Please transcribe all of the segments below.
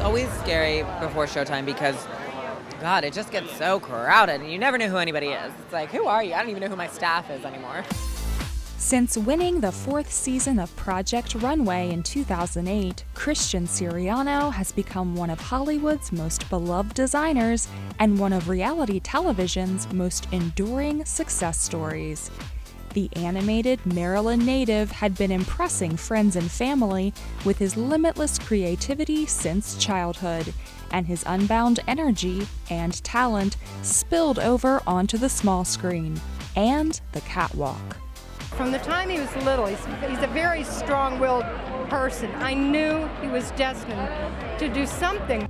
always scary before showtime because, God, it just gets so crowded and you never know who anybody is. It's like, who are you? I don't even know who my staff is anymore. Since winning the 4th season of Project Runway in 2008, Christian Siriano has become one of Hollywood's most beloved designers and one of reality television's most enduring success stories. The animated Maryland native had been impressing friends and family with his limitless creativity since childhood, and his unbound energy and talent spilled over onto the small screen and the catwalk. From the time he was little, he's a very strong-willed person. I knew he was destined to do something.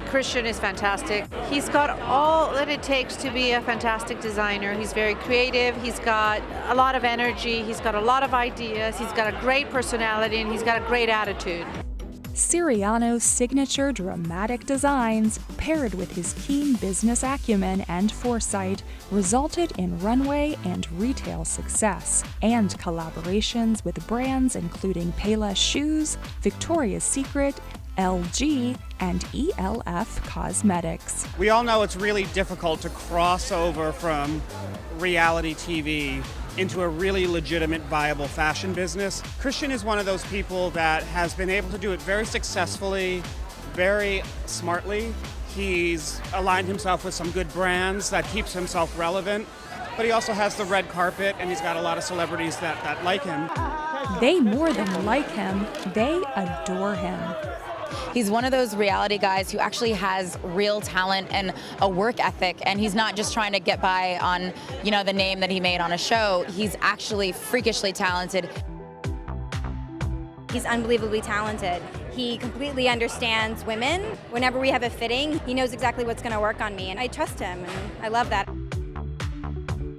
Christian is fantastic. He's got all that it takes to be a fantastic designer. He's very creative, he's got a lot of energy, he's got a lot of ideas, he's got a great personality, and he's got a great attitude. Siriano's signature dramatic designs, paired with his keen business acumen and foresight, resulted in runway and retail success, and collaborations with brands including Payless Shoes, Victoria's Secret, LG, and e.l.f. Cosmetics. We all know it's really difficult to cross over from reality TV into a really legitimate, viable fashion business. Christian is one of those people that has been able to do it very successfully, very smartly. He's aligned himself with some good brands that keeps himself relevant, but he also has the red carpet and he's got a lot of celebrities that like him. They more than like him, they adore him. He's one of those reality guys who actually has real talent and a work ethic, and he's not just trying to get by on, the name that he made on a show. He's actually freakishly talented. He's unbelievably talented. He completely understands women. Whenever we have a fitting, he knows exactly what's going to work on me, and I trust him, and I love that.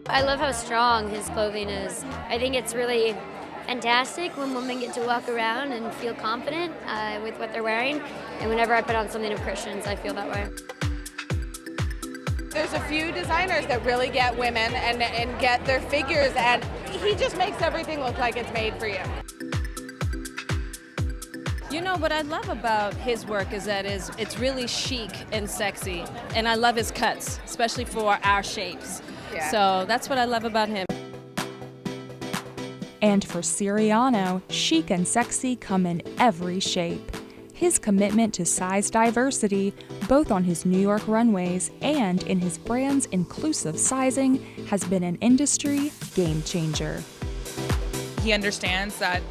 I love how strong his clothing is. I think it's really fantastic when women get to walk around and feel confident with what they're wearing. And whenever I put on something of Christian's, I feel that way. There's a few designers that really get women and get their figures, and he just makes everything look like it's made for you. What I love about his work is that it's really chic and sexy, and I love his cuts, especially for our shapes. Yeah. So that's what I love about him. And for Siriano, chic and sexy come in every shape. His commitment to size diversity, both on his New York runways and in his brand's inclusive sizing, has been an industry game changer. He understands that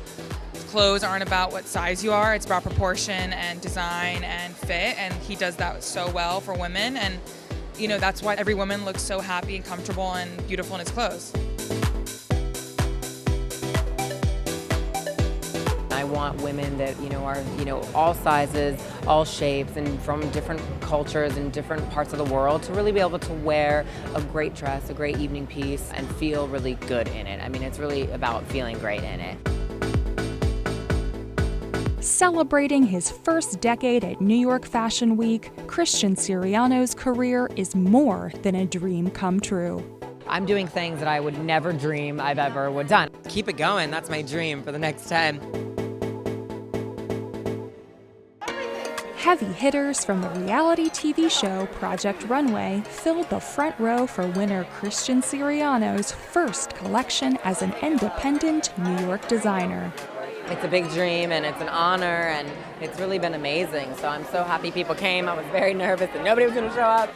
clothes aren't about what size you are, it's about proportion and design and fit, and he does that so well for women, and that's why every woman looks so happy and comfortable and beautiful in his clothes. I want women that, are, all sizes, all shapes, and from different cultures and different parts of the world to really be able to wear a great dress, a great evening piece, and feel really good in it. I mean, it's really about feeling great in it. Celebrating his first decade at New York Fashion Week, Christian Siriano's career is more than a dream come true. I'm doing things that I would never dream I've ever would done. Keep it going, that's my dream for the next 10. Heavy hitters from the reality TV show Project Runway filled the front row for winner Christian Siriano's first collection as an independent New York designer. It's a big dream and it's an honor and it's really been amazing. So I'm so happy people came. I was very nervous that nobody was going to show up.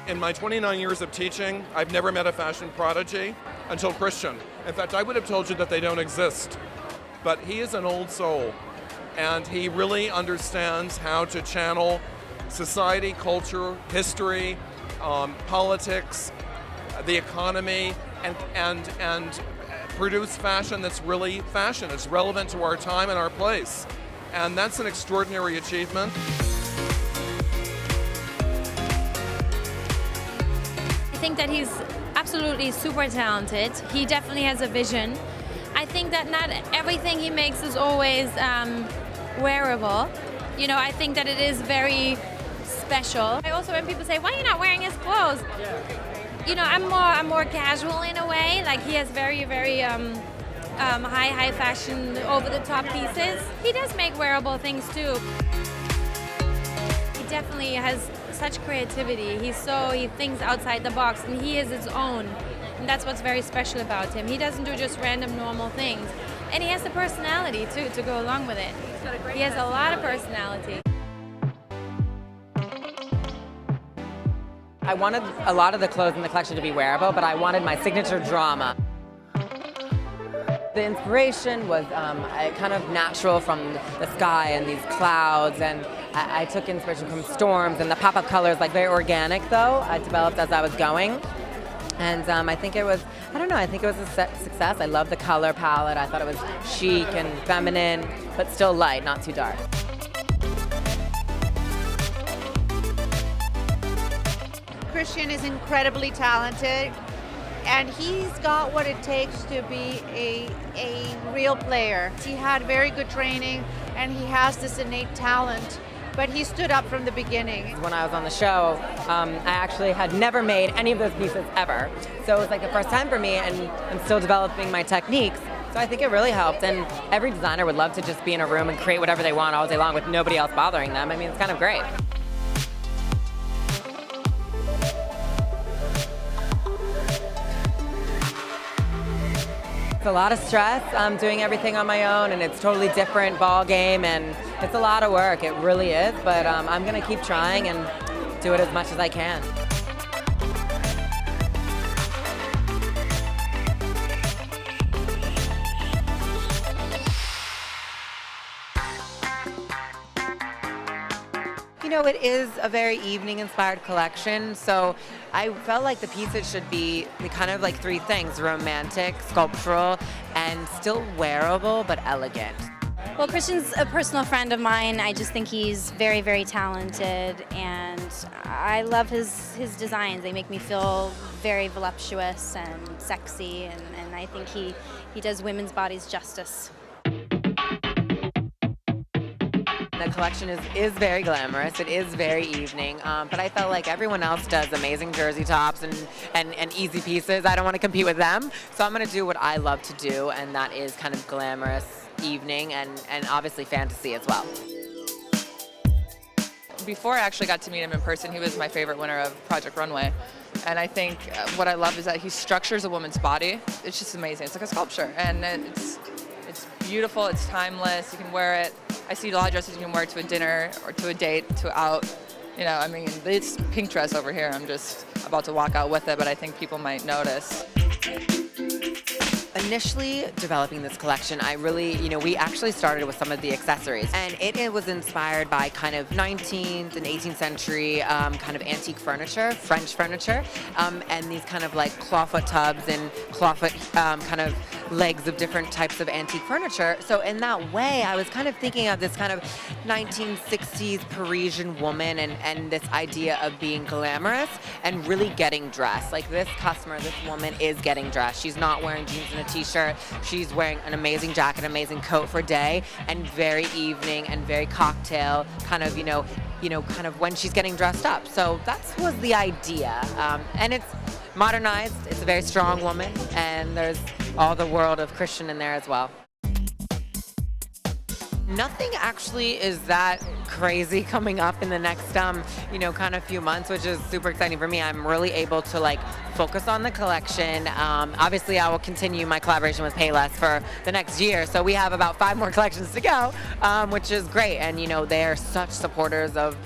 In my 29 years of teaching, I've never met a fashion prodigy until Christian. In fact, I would have told you that they don't exist. But he is an old soul, and he really understands how to channel society, culture, history, politics, the economy, and produce fashion that's really fashion. It's relevant to our time and our place. And that's an extraordinary achievement. I think that he's absolutely super talented. He definitely has a vision. I think that not everything he makes is always wearable. I think that it is very special. I also, when people say, why are you not wearing his clothes? I'm more casual in a way. Like, he has very, very high fashion, over-the-top pieces. He does make wearable things too. He definitely has such creativity. He thinks outside the box, and he is his own. And that's what's very special about him. He doesn't do just random normal things. And he has the personality too to go along with it. He has a lot of personality. I wanted a lot of the clothes in the collection to be wearable, but I wanted my signature drama. The inspiration was kind of natural from the sky and these clouds, and I took inspiration from storms and the pop-up colors, like very organic though. I developed as I was going. And I think it was, I think it was a success. I love the color palette. I thought it was chic and feminine, but still light, not too dark. Christian is incredibly talented, and he's got what it takes to be a real player. He had very good training, and he has this innate talent. But he stood up from the beginning. When I was on the show, I actually had never made any of those pieces ever. So it was like the first time for me, and I'm still developing my techniques. So I think it really helped, and every designer would love to just be in a room and create whatever they want all day long with nobody else bothering them. I mean, it's kind of great. It's a lot of stress. I'm doing everything on my own, and it's a totally different ball game, and it's a lot of work. It really is, but I'm going to keep trying and do it as much as I can. You know, it is a very evening-inspired collection, so I felt like the pieces should be kind of like three things: romantic, sculptural, and still wearable but elegant. Well, Christian's a personal friend of mine. I just think he's very, very talented, and I love his designs. They make me feel very voluptuous and sexy, and I think he does women's bodies justice. The collection is very glamorous. It is very evening, but I felt like everyone else does amazing jersey tops and easy pieces. I don't want to compete with them, so I'm going to do what I love to do, and that is kind of glamorous evening and obviously fantasy as well. Before I actually got to meet him in person, he was my favorite winner of Project Runway. And I think what I love is that he structures a woman's body. It's just amazing. It's like a sculpture, and it's beautiful, it's timeless, you can wear it. I see a lot of dresses you can wear to a dinner or to a date, to out. You know, I mean, this pink dress over here, I'm just about to walk out with it, but I think people might notice. Initially developing this collection, I really, we actually started with some of the accessories, and it was inspired by kind of 19th and 18th century kind of antique furniture, French furniture, and these kind of like clawfoot tubs and clawfoot kind of legs of different types of antique furniture. So in that way, I was kind of thinking of this kind of 1960s Parisian woman and this idea of being glamorous and really getting dressed. Like this customer, this woman is getting dressed. She's not wearing jeans and a t-shirt. She's wearing an amazing jacket, amazing coat for day, and very evening and very cocktail, kind of, kind of when she's getting dressed up. So that was the idea. And it's modernized. It's a very strong woman, and there's all the world of Christian in there as well. Nothing actually is that crazy coming up in the next, kind of few months, which is super exciting for me. I'm really able to focus on the collection. Obviously, I will continue my collaboration with Payless for the next year. So we have about 5 more collections to go, which is great. And, they are such supporters of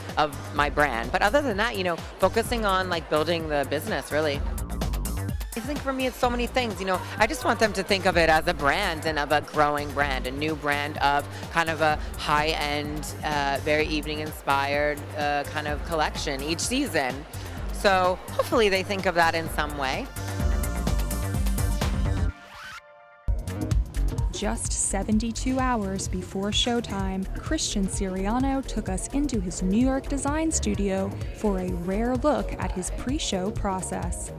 my brand. But other than that, focusing on building the business, really. I think for me, it's so many things. I just want them to think of it as a brand and of a growing brand, a new brand of kind of a high-end, very evening-inspired kind of collection each season. So hopefully they think of that in some way. Just 72 hours before showtime, Christian Siriano took us into his New York design studio for a rare look at his pre-show process.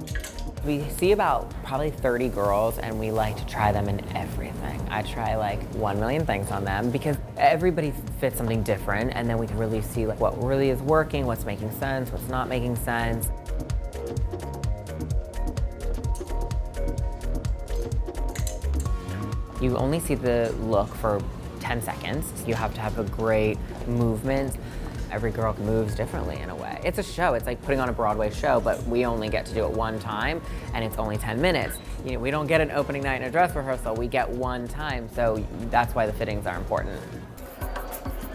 We see about probably 30 girls, and we like to try them in everything. I try 1 million things on them because everybody fits something different, and then we can really see what really is working, what's making sense, what's not making sense. You only see the look for 10 seconds. You have to have a great movement. Every girl moves differently in a way. It's a show. It's like putting on a Broadway show, but we only get to do it one time, and it's only 10 minutes. You know, we don't get an opening night and a dress rehearsal. We get one time, so that's why the fittings are important.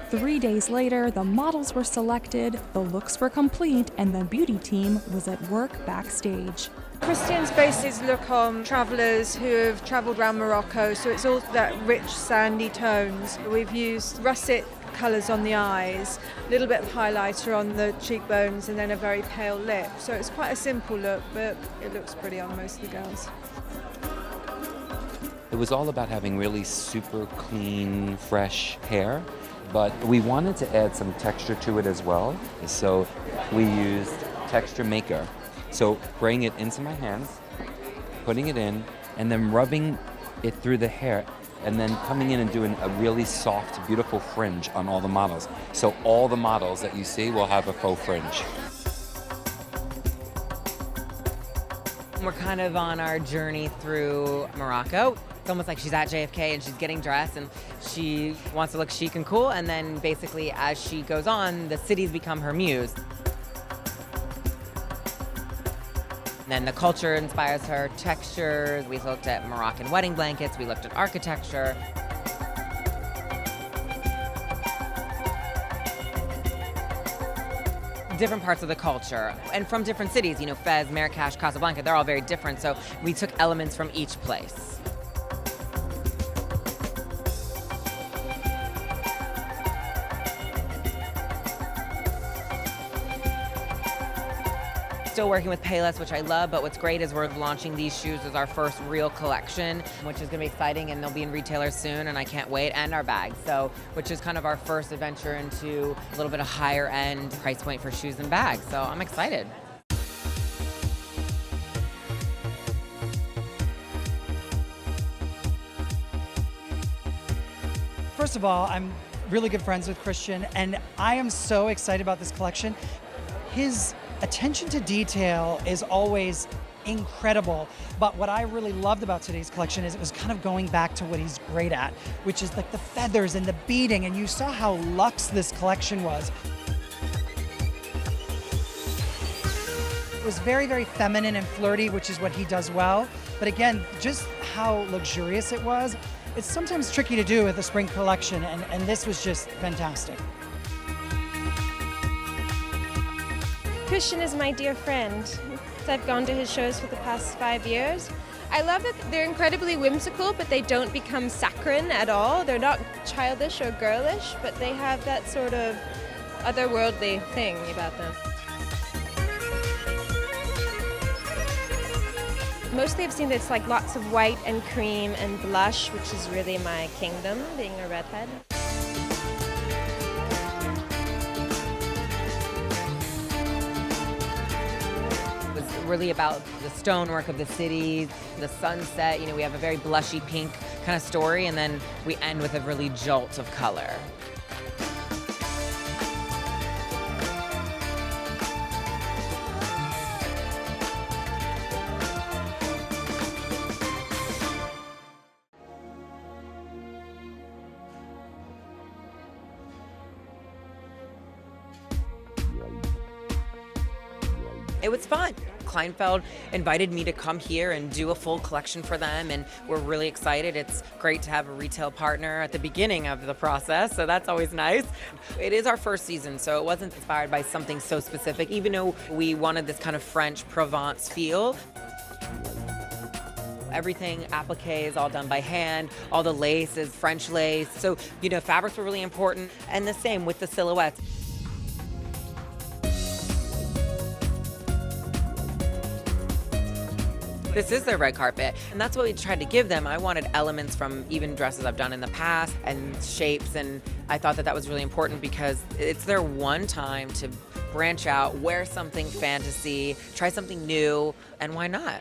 3 days later, the models were selected, the looks were complete, and the beauty team was at work backstage. Christian's based his look on travellers who have travelled around Morocco, so it's all that rich sandy tones. We've used russet colours on the eyes, a little bit of highlighter on the cheekbones, and then a very pale lip. So it's quite a simple look, but it looks pretty on most of the girls. It was all about having really super clean, fresh hair, but we wanted to add some texture to it as well. So we used texture maker. So spraying it into my hands, putting it in, and then rubbing it through the hair, and then coming in and doing a really soft, beautiful fringe on all the models. So all the models that you see will have a faux fringe. We're kind of on our journey through Morocco. It's almost like she's at JFK and she's getting dressed and she wants to look chic and cool, and then basically as she goes on, the cities become her muse. Then the culture inspires her, textures. We looked at Moroccan wedding blankets, we looked at architecture. Different parts of the culture, and from different cities, you know, Fez, Marrakesh, Casablanca, they're all very different, so we took elements from each place. Still working with Payless, which I love, but what's great is we're launching these shoes as our first real collection, which is gonna be exciting, and they'll be in retailers soon, and I can't wait, and our bags, so, which is kind of our first adventure into a little bit of higher end price point for shoes and bags, so I'm excited. First of all, I'm really good friends with Christian, and I am so excited about this collection. His attention to detail is always incredible, but what I really loved about today's collection is it was kind of going back to what he's great at, which is like the feathers and the beading, and you saw how luxe this collection was. It was very, very feminine and flirty, which is what he does well, but again, just how luxurious it was. It's sometimes tricky to do with a spring collection, and this was just fantastic. Christian is my dear friend. I've gone to his shows for the past 5 years. I love that they're incredibly whimsical, but they don't become saccharine at all. They're not childish or girlish, but they have that sort of otherworldly thing about them. Mostly I've seen that it's like lots of white and cream and blush, which is really my kingdom, being a redhead. Really about the stonework of the city, the sunset. You know, we have a very blushy pink kind of story, and then we end with a really jolt of color. It was fun. Kleinfeld invited me to come here and do a full collection for them, and we're really excited. It's great to have a retail partner at the beginning of the process, so that's always nice. It is our first season, so it wasn't inspired by something so specific, even though we wanted this kind of French Provence feel. Everything applique is all done by hand. All the lace is French lace. So, you know, fabrics were really important, and the same with the silhouettes. This is their red carpet, and that's what we tried to give them. I wanted elements from even dresses I've done in the past and shapes, and I thought that that was really important because it's their one time to branch out, wear something fantasy, try something new, and why not?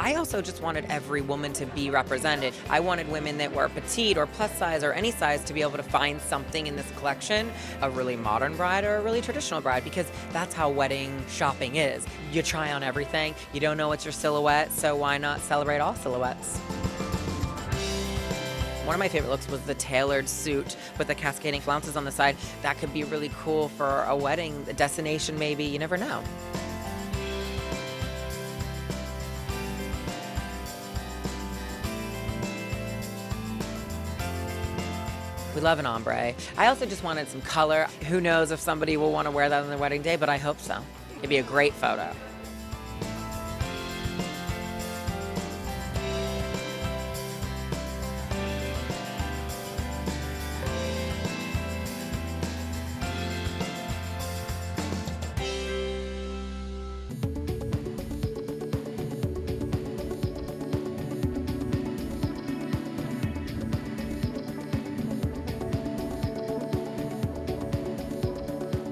I also just wanted every woman to be represented. I wanted women that were petite or plus size or any size to be able to find something in this collection, a really modern bride or a really traditional bride, because that's how wedding shopping is. You try on everything, you don't know what's your silhouette, so why not celebrate all silhouettes? One of my favorite looks was the tailored suit with the cascading flounces on the side. That could be really cool for a wedding, a destination maybe, you never know. We love an ombre. I also just wanted some color. Who knows if somebody will want to wear that on their wedding day, but I hope so. It'd be a great photo.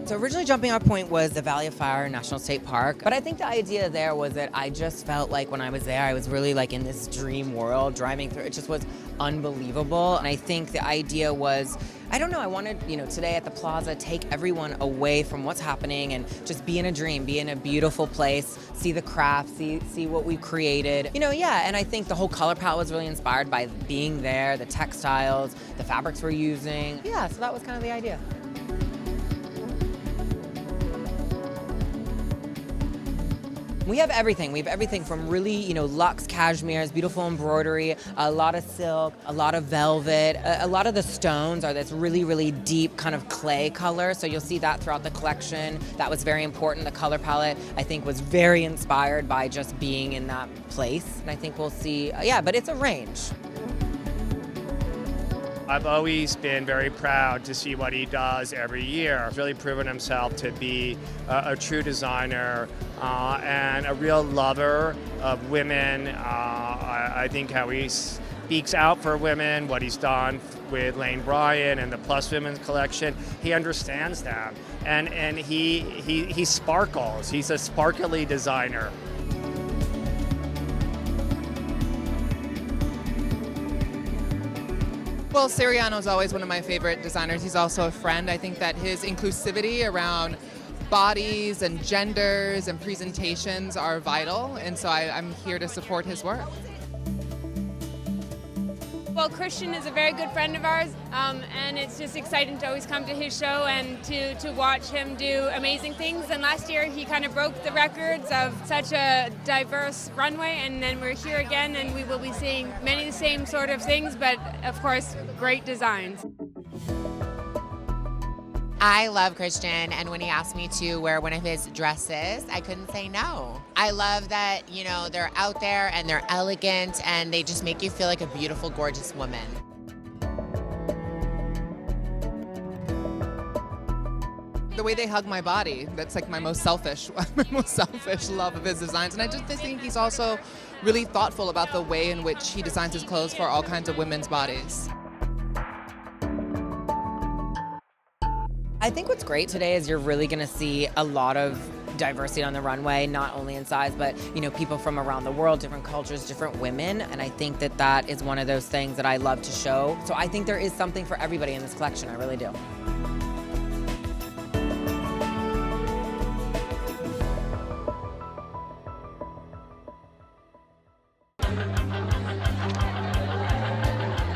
So originally jumping off point was the Valley of Fire National State Park, but I think the idea there was that I just felt like when I was there, I was really like in this dream world driving through. It just was unbelievable. And I think the idea was, I don't know, I wanted, today at the plaza, take everyone away from what's happening and just be in a dream, be in a beautiful place, see the craft, see what we've created. And I think the whole color palette was really inspired by being there, the textiles, the fabrics we're using. Yeah, so that was kind of the idea. We have everything. We have everything from really, luxe cashmeres, beautiful embroidery, a lot of silk, a lot of velvet. A lot of the stones are this really, really deep kind of clay color. So you'll see that throughout the collection. That was very important. The color palette, I think, was very inspired by just being in that place. And I think we'll see, but it's a range. I've always been very proud to see what he does every year. He's really proven himself to be a true designer and a real lover of women. I think how he speaks out for women, what he's done with Lane Bryant and the Plus Women's collection, he understands that. And he sparkles. He's a sparkly designer. Well, Siriano is always one of my favorite designers. He's also a friend. I think that his inclusivity around bodies and genders and presentations are vital, and so I'm here to support his work. Well, Christian is a very good friend of ours, and it's just exciting to always come to his show and to watch him do amazing things. And last year he kind of broke the records of such a diverse runway, and then we're here again, and we will be seeing many of the same sort of things, but of course, great designs. I love Christian, and when he asked me to wear one of his dresses, I couldn't say no. I love that, they're out there and they're elegant and they just make you feel like a beautiful, gorgeous woman. The way they hug my body, that's like my most selfish love of his designs. And I just think he's also really thoughtful about the way in which he designs his clothes for all kinds of women's bodies. I think what's great today is you're really going to see a lot of diversity on the runway, not only in size, but people from around the world, different cultures, different women. And I think that is one of those things that I love to show. So I think there is something for everybody in this collection. I really do.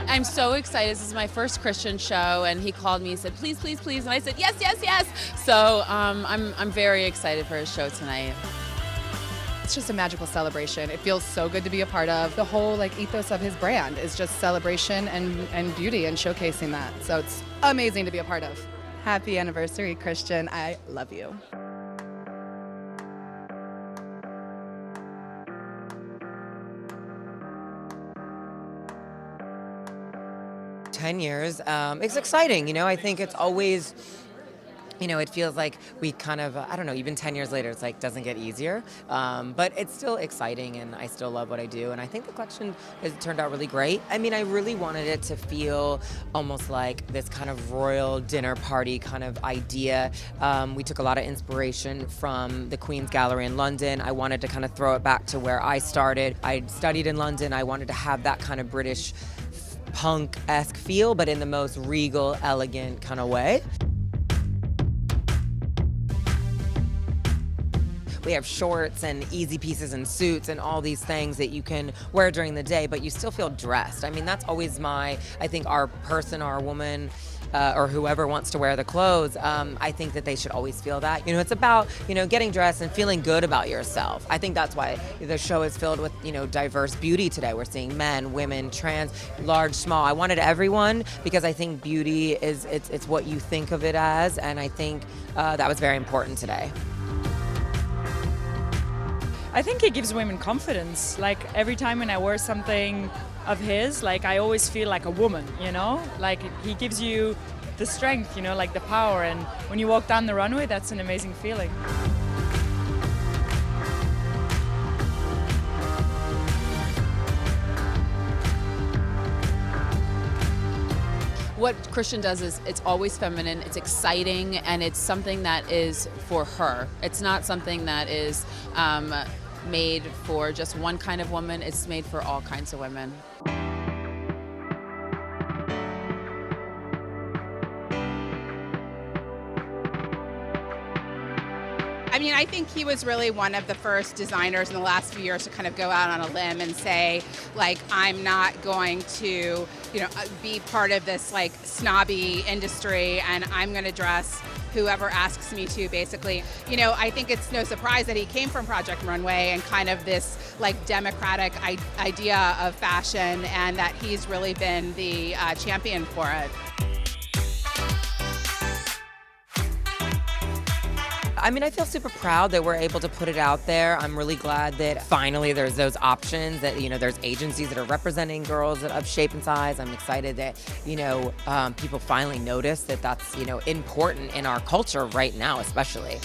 I'm so excited. This is my first Christian show, and he called me and said, please, please, please. And I said, yes, yes, yes. So I'm very excited for his show tonight. It's just a magical celebration. It feels so good to be a part of. The whole ethos of his brand is just celebration and beauty and showcasing that. So it's amazing to be a part of. Happy anniversary, Christian. I love you. Years. It's exciting, I think it's always, it feels like we kind of, I don't know, even 10 years later, it's like doesn't get easier. But it's still exciting and I still love what I do. And I think the collection has turned out really great. I mean, I really wanted it to feel almost like this kind of royal dinner party kind of idea. We took a lot of inspiration from the Queen's Gallery in London. I wanted to kind of throw it back to where I started. I studied in London. I wanted to have that kind of British punk-esque feel, but in the most regal, elegant kind of way. We have shorts and easy pieces and suits and all these things that you can wear during the day, but you still feel dressed. I mean, that's always I think our person, our woman, or whoever wants to wear the clothes, I think that they should always feel that. It's about, getting dressed and feeling good about yourself. I think that's why the show is filled with, diverse beauty today. We're seeing men, women, trans, large, small. I wanted everyone because I think beauty it's what you think of it as, and I think that was very important today. I think it gives women confidence. Like every time when I wear something of his, like I always feel like a woman, Like he gives you the strength, like the power. And when you walk down the runway, that's an amazing feeling. What Christian does is it's always feminine, it's exciting, and it's something that is for her. It's not something that is made for just one kind of woman, it's made for all kinds of women. I mean, I think he was really one of the first designers in the last few years to kind of go out on a limb and say, like, I'm not going to, be part of this, like, snobby industry, and I'm going to dress whoever asks me to, basically. I think it's no surprise that he came from Project Runway and kind of this, like, democratic idea of fashion, and that he's really been the champion for it. I mean, I feel super proud that we're able to put it out there. I'm really glad that finally there's those options, that, there's agencies that are representing girls of shape and size. I'm excited that, people finally notice that that's, important in our culture right now, especially.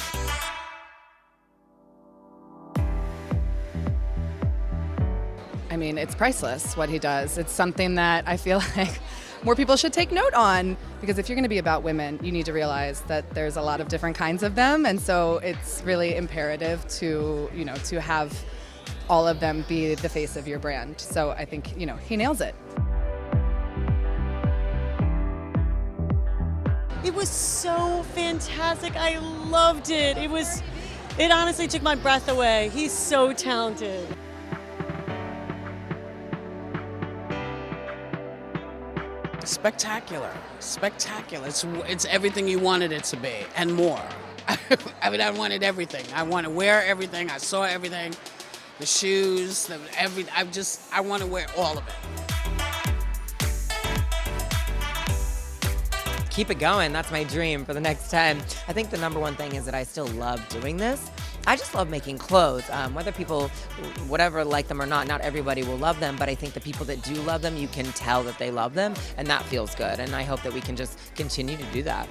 I mean, it's priceless what he does. It's something that I feel like more people should take note on, because if you're going to be about women, you need to realize that there's a lot of different kinds of them, and so it's really imperative to, to have all of them be the face of your brand. So I think, he nails it. It was so fantastic. I loved it. It honestly took my breath away. He's so talented. Spectacular. It's everything you wanted it to be and more. I mean, I wanted everything. I want to wear everything. I saw everything. The shoes, I want to wear all of it. Keep it going. That's my dream for the next 10. I think the number one thing is that I still love doing this. I just love making clothes. Whether people, whatever, like them or not everybody will love them, but I think the people that do love them, you can tell that they love them, and that feels good. And I hope that we can just continue to do that.